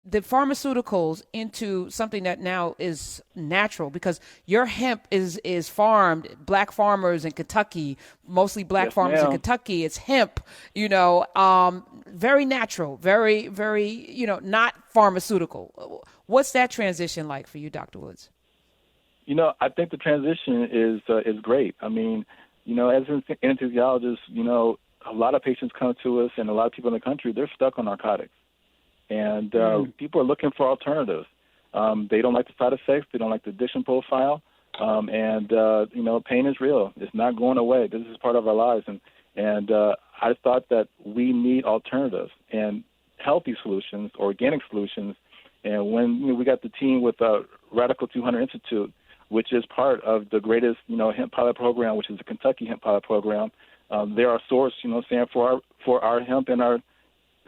the pharmaceuticals into something that now is natural, because your hemp is farmed, black farmers in Kentucky, mostly black Yes, farmers in ma'am. Kentucky. It's hemp, very natural, very, very, not pharmaceutical. What's that transition like for you, Dr. Woods? I think the transition is great. I mean, as an anesthesiologist, a lot of patients come to us, and a lot of people in the country, they're stuck on narcotics, and people are looking for alternatives. They don't like the side effects, they don't like the addiction profile, and pain is real. It's not going away. This is part of our lives, and I thought that we need alternatives and healthy solutions, organic solutions. And when we got the team with Radical 200 Institute, which is part of the greatest, hemp pilot program, which is the Kentucky hemp pilot program. They're our source, saying for our hemp and our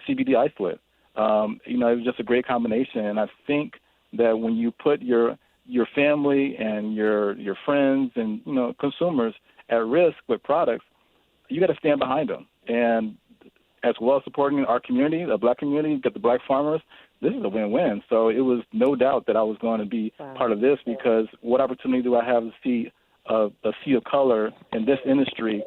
CBD isolate. It was just a great combination, and I think that when you put your family and your friends and consumers at risk with products, you got to stand behind them. And as well as supporting our community, the black community, get the black farmers, this is a win-win. So it was no doubt that I was going to be part of this, because what opportunity do I have to see a sea of color in this industry?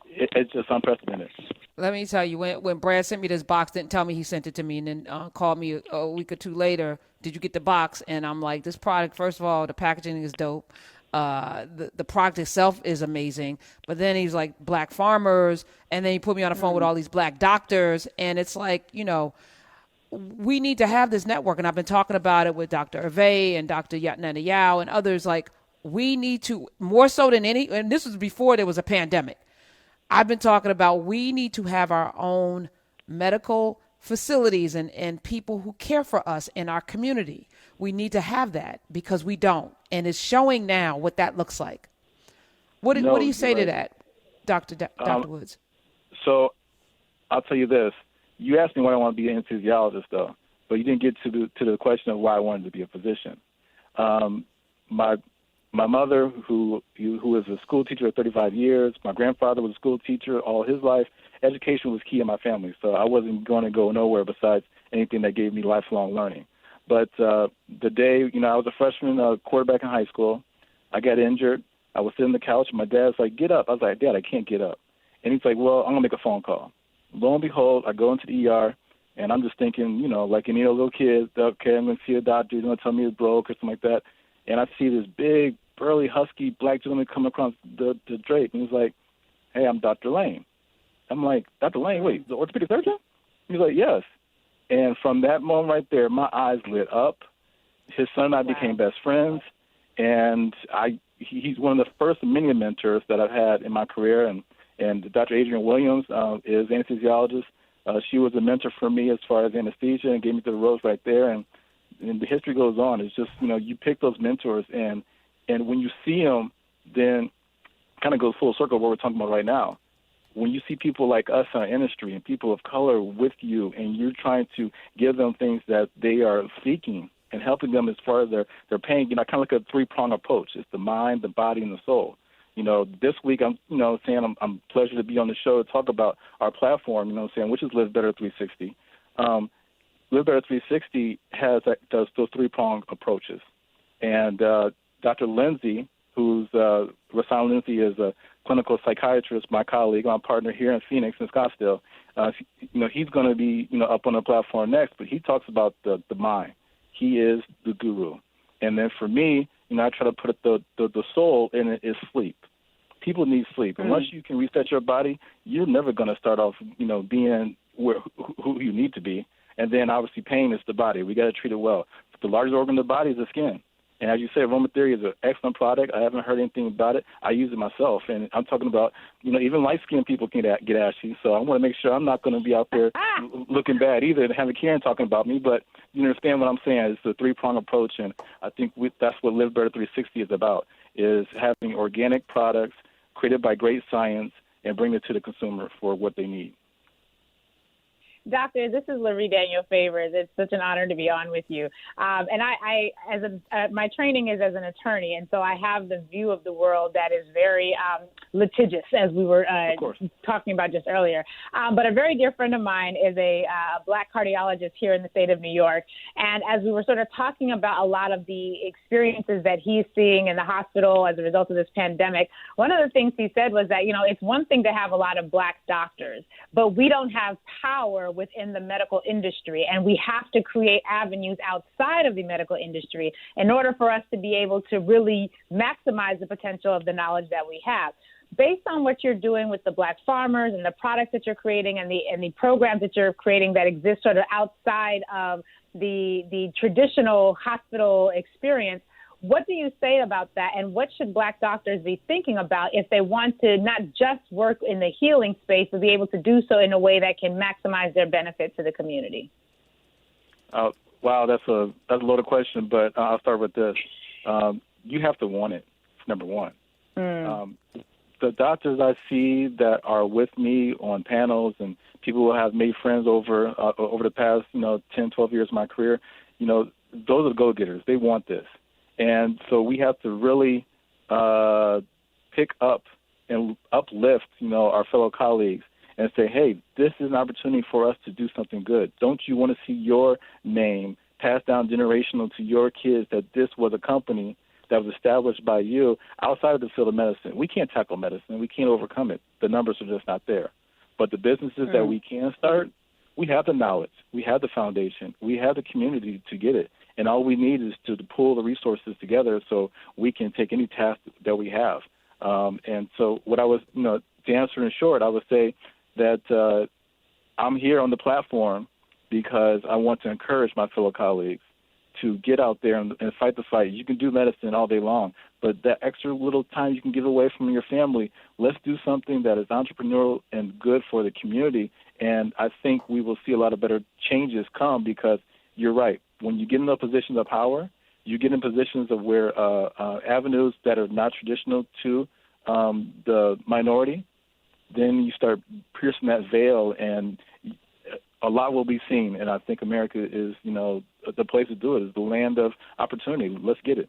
It's just unprecedented. Let me tell you, when Brad sent me this box, didn't tell me he sent it to me, and then called me a week or two later, did you get the box? And I'm like, this product, first of all, the packaging is dope. The product itself is amazing. But then he's like, black farmers, and then he put me on the phone with all these black doctors, and it's like, we need to have this network. And I've been talking about it with Dr. Hervé and Dr. Yatnana Yao and others. Like, we need to, more so than and this was before there was a pandemic. I've been talking about we need to have our own medical facilities and people who care for us in our community. We need to have that, because we don't. And it's showing now what that looks like. What No, do you say you're to right. that, Dr. Woods? So I'll tell you this. You asked me why I want to be an anesthesiologist, though, but you didn't get to the question of why I wanted to be a physician. My mother, who was a school teacher for 35 years, my grandfather was a school teacher all his life. Education was key in my family, so I wasn't going to go nowhere besides anything that gave me lifelong learning. But the day, I was a freshman quarterback in high school. I got injured. I was sitting on the couch. My dad's like, get up. I was like, Dad, I can't get up. And he's like, well, I'm going to make a phone call. Lo and behold, I go into the ER, and I'm just thinking, like any little kid, okay, I'm going to see a doctor. He's going to tell me it's broke or something like that. And I see this big, burly, husky black gentleman come across the drape. And he's like, hey, I'm Dr. Lane. I'm like, Dr. Lane, wait, the orthopedic surgeon? He's like, yes. And from that moment right there, my eyes lit up. His son and I became best friends. And he's one of the first many mentors that I've had in my career. And Dr. Adrienne Williams is an anesthesiologist. She was a mentor for me as far as anesthesia and gave me the ropes right there. And the history goes on. It's just, you pick those mentors, and when you see them, then kind of goes full circle what we're talking about right now. When you see people like us in our industry and people of color with you, and you're trying to give them things that they are seeking and helping them as far as their pain, I kind of look at a three-pronged approach. It's the mind, the body, and the soul. This week I'm, saying I'm pleasure to be on the show to talk about our platform, which is Live Better 360. Live Better 360 does those three-pronged approaches. And Dr. Lindsay, Rasan Lindsay is a clinical psychiatrist, my colleague, my partner here in Phoenix and Scottsdale. He's going to be, up on the platform next, but he talks about the mind. He is the guru. And then for me, I try to put the soul in it is sleep. People need sleep. And once you can reset your body, you're never going to start off, being who you need to be. And then obviously pain is the body. We got to treat it well. The largest organ of the body is the skin. And as you say, Aromatheory is an excellent product. I haven't heard anything about it. I use it myself. And I'm talking about, even light-skinned people can get ashy. So I want to make sure I'm not going to be out there looking bad either and having Karen talking about me. But you understand what I'm saying. It's a three-pronged approach. And I think that's what Live Better 360 is about, is having organic products created by great science and bring it to the consumer for what they need. Doctor, this is Lurie Daniel Favors. It's such an honor to be on with you. My training is as an attorney, and so I have the view of the world that is very litigious, as we were talking about just earlier. But a very dear friend of mine is a black cardiologist here in the state of New York, and as we were sort of talking about a lot of the experiences that he's seeing in the hospital as a result of this pandemic, one of the things he said was that, it's one thing to have a lot of black doctors, but we don't have power within the medical industry, and we have to create avenues outside of the medical industry in order for us to be able to really maximize the potential of the knowledge that we have. Based on what you're doing with the black farmers and the products that you're creating and the programs that you're creating that exist sort of outside of the traditional hospital experience, what do you say about that, and what should black doctors be thinking about if they want to not just work in the healing space, but be able to do so in a way that can maximize their benefit to the community? Wow, that's a loaded question, but I'll start with this. You have to want it, number one. The doctors I see that are with me on panels and people who have made friends over the past 10, 12 years of my career, those are the go-getters. They want this. And so we have to really pick up and uplift, our fellow colleagues and say, hey, this is an opportunity for us to do something good. Don't you want to see your name passed down generational to your kids, that this was a company that was established by you outside of the field of medicine? We can't tackle medicine. We can't overcome it. The numbers are just not there. But the businesses that we can start, we have the knowledge. We have the foundation. We have the community to get it. And all we need is to pull the resources together so we can take any task that we have. And so what I was, to answer in short, I would say that I'm here on the platform because I want to encourage my fellow colleagues to get out there and fight the fight. You can do medicine all day long, but that extra little time you can give away from your family, let's do something that is entrepreneurial and good for the community. And I think we will see a lot of better changes come, because you're right. When you get in the positions of power, you get in positions of where avenues that are not traditional to the minority, then you start piercing that veil, and a lot will be seen. And I think America is, the place to do it, is the land of opportunity. Let's get it.